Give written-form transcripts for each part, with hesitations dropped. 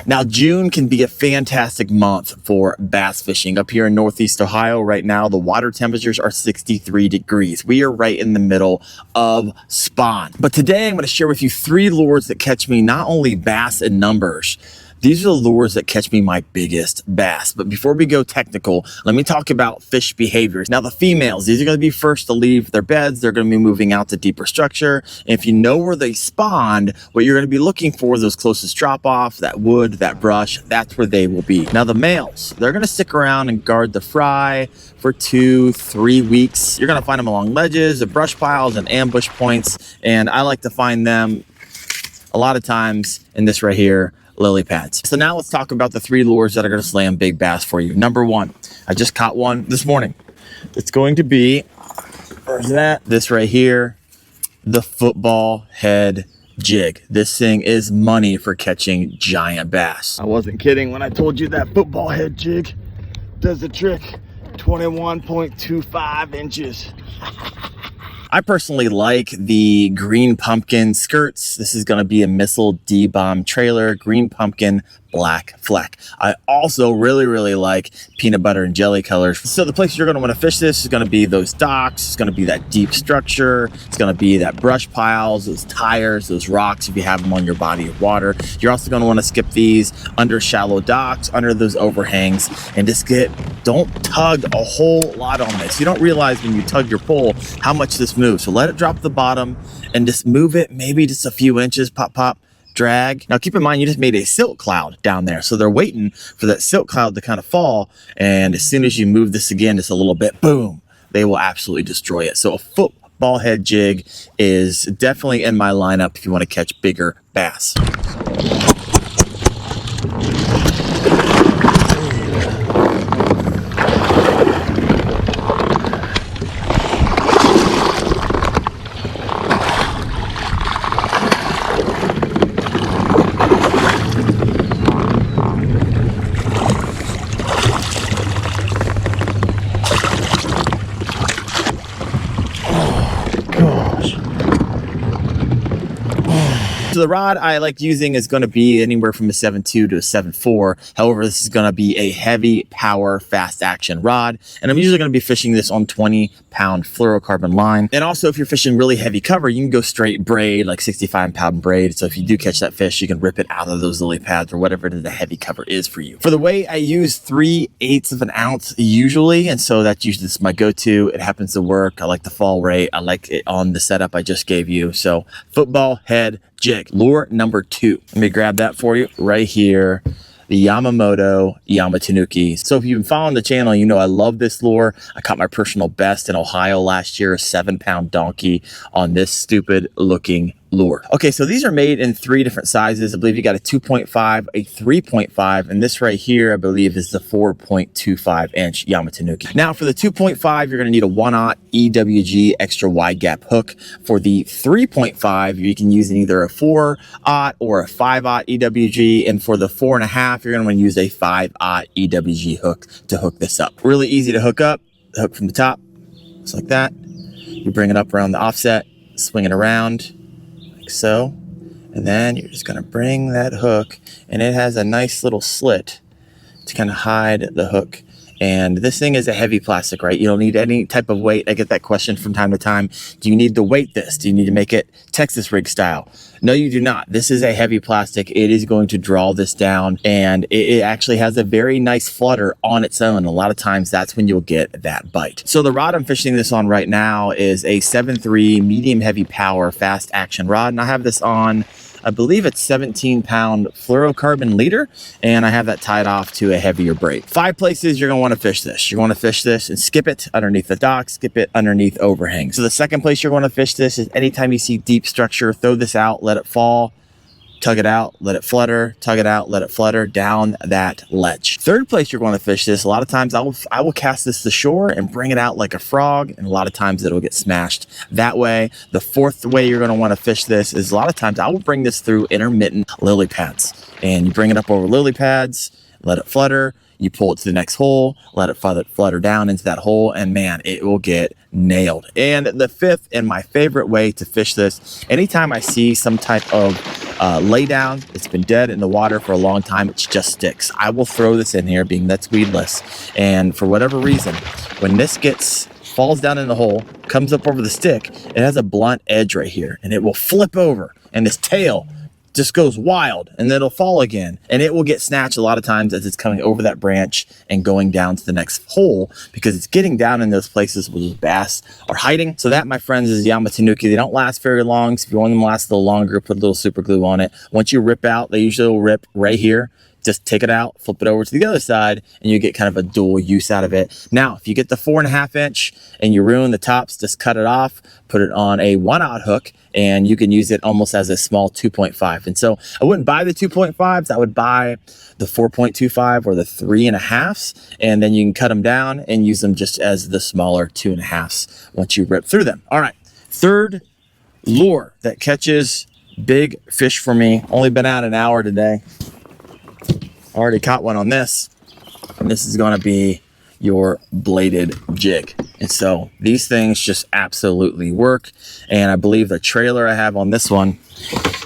Now, June can be a fantastic month for bass fishing. Up here in Northeast Ohio right now, the water temperatures are 63 degrees. We are right in the middle of spawn. But today I'm going to share with you 3 lures that catch me not only bass in numbers, these are the lures that catch me my biggest bass. But before we go technical, let me talk about fish behaviors. Now, the females, these are going to be first to leave their beds. They're going to be moving out to deeper structure. And if you know where they spawned, what you're going to be looking for is those closest drop-offs, that wood, that brush, that's where they will be. Now, the males, they're going to stick around and guard the fry for 2-3 weeks. You're going to find them along ledges, the brush piles, and ambush points. And I like to find them a lot of times in this right here, lily pads. So now let's talk about the 3 lures that are going to slam big bass for you. Number 1, I just caught one this morning. It's going to be, where's that? This right here, the football head jig. This thing is money for catching giant bass. I wasn't kidding when I told you that football head jig does the trick. 21.25 inches. I personally like the green pumpkin skirts. This is going to be a missile D-bomb trailer, green pumpkin, black fleck. I also really like peanut butter and jelly colors. So the place you're going to want to fish this is going to be those docks. It's going to be that deep structure. It's going to be that brush piles, those tires, those rocks if you have them on your body of water. You're also going to want to skip these under shallow docks, under those overhangs, and just don't tug a whole lot on this. You don't realize when you tug your pole how much this moves. So let it drop the bottom and just move it maybe just a few inches, pop, drag. Now keep in mind, you just made a silt cloud down there. So they're waiting for that silt cloud to kind of fall. And as soon as you move this again, just a little bit, boom, they will absolutely destroy it. So a football head jig is definitely in my lineup if you want to catch bigger bass. So the rod I like using is going to be anywhere from a 7.2 to a 7.4. However, this is going to be a heavy power, fast action rod. And I'm usually going to be fishing this on 20-pound fluorocarbon line. And also, if you're fishing really heavy cover, you can go straight braid, like 65-pound braid. So if you do catch that fish, you can rip it out of those lily pads or whatever the heavy cover is for you. For the weight, I use 3/8 of an ounce usually. And so that's usually this is my go-to. It happens to work. I like the fall rate. I like it on the setup I just gave you. So football head jig. Lure number 2. Let me grab that for you right here. The Yamatanuki. So if you've been following the channel, you know I love this lure. I caught my personal best in Ohio last year, a 7-pound donkey on this stupid looking lure. Okay, so these are made in 3 different sizes. I believe you got a 2.5, a 3.5, and this right here, I believe, is the 4.25 inch Yamatanuki. Now for the 2.5, you're gonna need a 1/0 EWG extra wide gap hook. For the 3.5, you can use either a 4/0 or a 5/0 EWG, and for the 4.5, you're gonna wanna use a 5/0 EWG hook to hook this up. Really easy to hook up. The hook from the top, just like that. You bring it up around the offset, swing it around, so, and then you're just going to bring that hook, and it has a nice little slit to kind of hide the hook. And this thing is a heavy plastic, right? You don't need any type of weight. I get that question from time to time. Do you need to weight this? Do you need to make it Texas rig style? No, you do not. This is a heavy plastic. It is going to draw this down, and it actually has a very nice flutter on its own. A lot of times that's when you'll get that bite. So the rod I'm fishing this on right now is a 7.3 medium heavy power fast action rod, and I have this on, I believe it's 17-pound fluorocarbon leader, and I have that tied off to a heavier braid. 5 places you're going to want to fish this. You're going to fish this and skip it underneath the dock, skip it underneath overhang. So the second place you're going to fish this is anytime you see deep structure, throw this out, let it fall, tug it out, let it flutter, tug it out, let it flutter down that ledge. Third place you're going to fish this, a lot of times I will cast this to shore and bring it out like a frog, and a lot of times it'll get smashed that way. The fourth way you're going to want to fish this is a lot of times I will bring this through intermittent lily pads, and you bring it up over lily pads, let it flutter, you pull it to the next hole, let it flutter down into that hole, and man, it will get nailed. And the fifth and my favorite way to fish this, anytime I see some type of lay down. It's been dead in the water for a long time. It's just sticks. I will throw this in here, being that's weedless. And for whatever reason, when this falls down in the hole, comes up over the stick, it has a blunt edge right here, and it will flip over, and this tail just goes wild, and then it'll fall again, and it will get snatched a lot of times as it's coming over that branch and going down to the next hole, because it's getting down in those places where the bass are hiding. So that, my friends, is Yamatanuki. They don't last very long, so if you want them to last a little longer, put a little super glue on it. Once you rip out, they usually will rip right here. Just take it out, flip it over to the other side, and you get kind of a dual use out of it. Now, if you get the 4.5 inch and you ruin the tops, just cut it off, put it on a 1/0 hook, and you can use it almost as a small 2.5. And so I wouldn't buy the 2.5s. I would buy the 4.25 or the 3.5s, and then you can cut them down and use them just as the smaller 2.5s once you rip through them. All right, third lure that catches big fish for me. Only been out an hour today. Already caught one on this, and this is going to be your Bladed Jig. And so these things just absolutely work. And I believe the trailer I have on this one,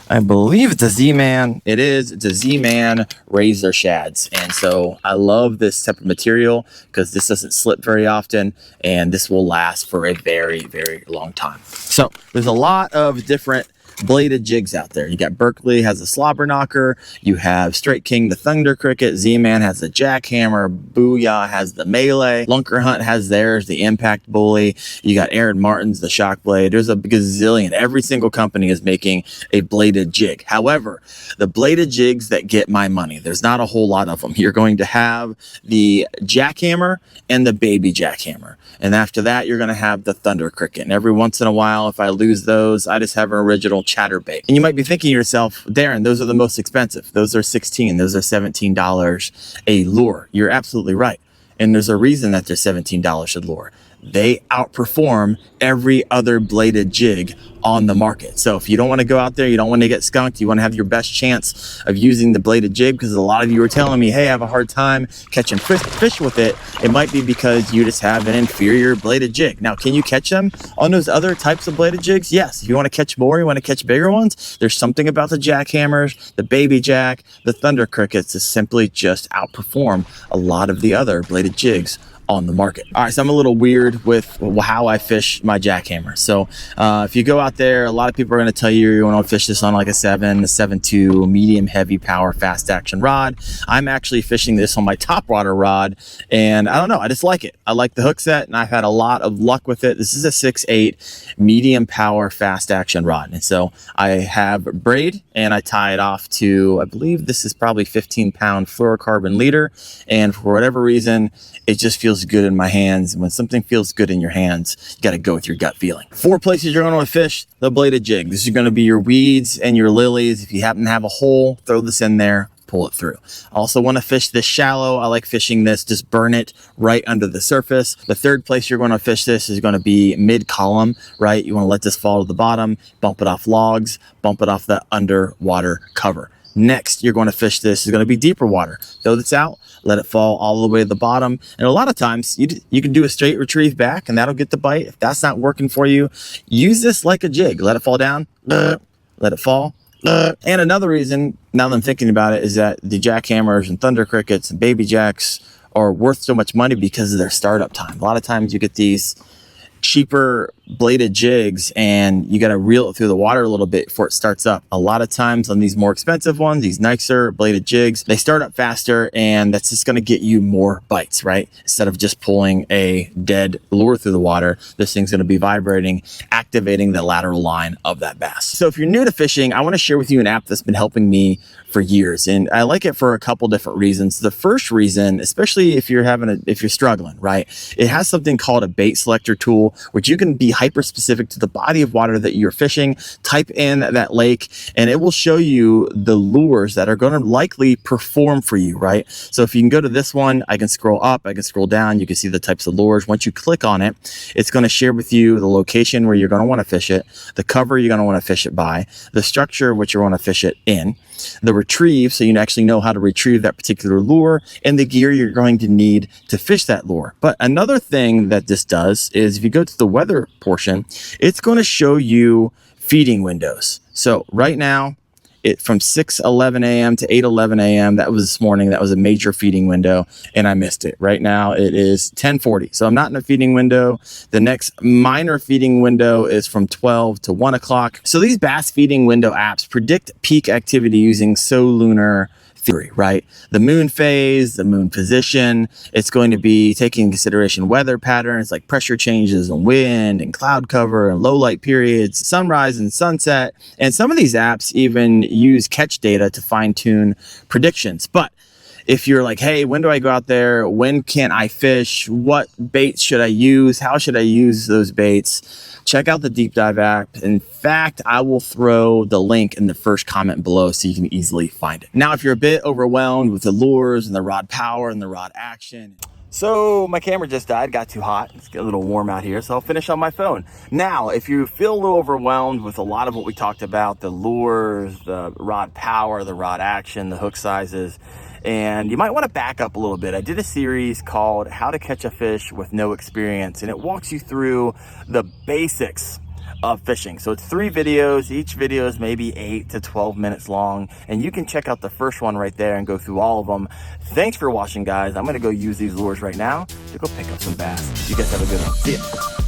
I believe it's a Z-Man. It is. It's a Z-Man Razor Shads. And so I love this type of material because this doesn't slip very often, and this will last for a very, very long time. So there's a lot of different bladed jigs out there. You got Berkeley has a slobber knocker, you have Straight King the Thunder Cricket, Z-Man has the jackhammer, Booyah has the melee, Lunker Hunt has theirs, the impact bully, you got Aaron Martin's the shock blade. There's a gazillion. Every single company is making a bladed jig. However, the bladed jigs that get my money, there's not a whole lot of them. You're going to have the jackhammer and the baby jackhammer, and after that you're going to have the Thunder Cricket. And every once in a while, if I lose those, I just have an original chatterbait. And you might be thinking to yourself, Darren, those are the most expensive. Those are $16, those are $17 a lure. You're absolutely right. And there's a reason that they're $17 a lure. They outperform every other bladed jig on the market. So if you don't want to go out there, you don't want to get skunked, you want to have your best chance of using the bladed jig, because a lot of you are telling me, hey, I have a hard time catching fish with it. It might be because you just have an inferior bladed jig. Now, can you catch them on those other types of bladed jigs? Yes. If you want to catch more, you want to catch bigger ones, there's something about the jackhammers, the baby jack, the Thunder Crickets to simply just outperform a lot of the other bladed jigs on the market. All right, so I'm a little weird with how I fish my jackhammer. So if you go out there, a lot of people are going to tell you want to fish this on like a 7.2 medium heavy power fast action rod. I'm actually fishing this on my top water rod, and I don't know, I just like it. I like the hook set, and I've had a lot of luck with it. This is a 6.8 medium power fast action rod, and so I have braid, and I tie it off to, I believe this is probably 15-pound fluorocarbon leader, and for whatever reason, it just feels good in my hands. When something feels good in your hands, you got to go with your gut feeling. 4 places you're going to want to fish the bladed jig. This is going to be your weeds and your lilies. If you happen to have a hole, throw this in there, pull it through. I also want to fish this shallow. I like fishing this, just burn it right under the surface. The third place you're going to fish this is going to be mid-column, right? You want to let this fall to the bottom, bump it off logs, bump it off the underwater cover. Next, you're going to fish this is going to be deeper water. Throw this out, let it fall all the way to the bottom. And a lot of times you can do a straight retrieve back, and that'll get the bite. If that's not working for you, use this like a jig. Let it fall down, let it fall. And another reason, now that I'm thinking about it, is that the jackhammers and Thunder Crickets and baby jacks are worth so much money because of their startup time. A lot of times you get these cheaper bladed jigs and you got to reel it through the water a little bit before it starts up. A lot of times on these more expensive ones, these nicer bladed jigs, they start up faster, and that's just going to get you more bites, right? Instead of just pulling a dead lure through the water, this thing's going to be vibrating, activating the lateral line of that bass. So if you're new to fishing, I want to share with you an app that's been helping me for years, and I like it for a couple different reasons. The first reason, especially if you're struggling, right? It has something called a bait selector tool, which you can be hyper specific to the body of water that you're fishing. Type in that lake, and it will show you the lures that are going to likely perform for you, right? So if you can go to this one, I can scroll up, I can scroll down, you can see the types of lures. Once you click on it, it's going to share with you the location where you're going to want to fish it, the cover you're going to want to fish it by, the structure which you want to fish it in, the retrieve, so you actually know how to retrieve that particular lure, and the gear you're going to need to fish that lure. But another thing that this does is if you go to the weather portion, it's going to show you feeding windows. So right now it from 6:11 a.m. to 8:11 a.m. That was this morning. That was a major feeding window, and I missed it. Right now it is 10:40, so I'm not in a feeding window. The next minor feeding window is from 12 to 1 o'clock. So these bass feeding window apps predict peak activity using solunar theory, right? The moon phase, the moon position. It's going to be taking into consideration weather patterns like pressure changes and wind and cloud cover and low light periods, sunrise and sunset. And some of these apps even use catch data to fine tune predictions. But if you're like, hey, when do I go out there? When can I fish? What baits should I use? How should I use those baits? Check out the Deep Dive app. In fact, I will throw the link in the first comment below so you can easily find it. Now, if you're a bit overwhelmed with the lures and the rod power and the rod action. So my camera just died, got too hot. It's getting a little warm out here, so I'll finish on my phone. Now, if you feel a little overwhelmed with a lot of what we talked about, the lures, the rod power, the rod action, the hook sizes, and you might want to back up a little bit. I did a series called How to Catch a Fish with No Experience, and it walks you through the basics of fishing. So it's 3 videos. Each video is maybe 8 to 12 minutes long, and you can check out the first one right there and go through all of them. Thanks for watching, guys. I'm going to go use these lures right now to go pick up some bass. You guys have a good one. See ya.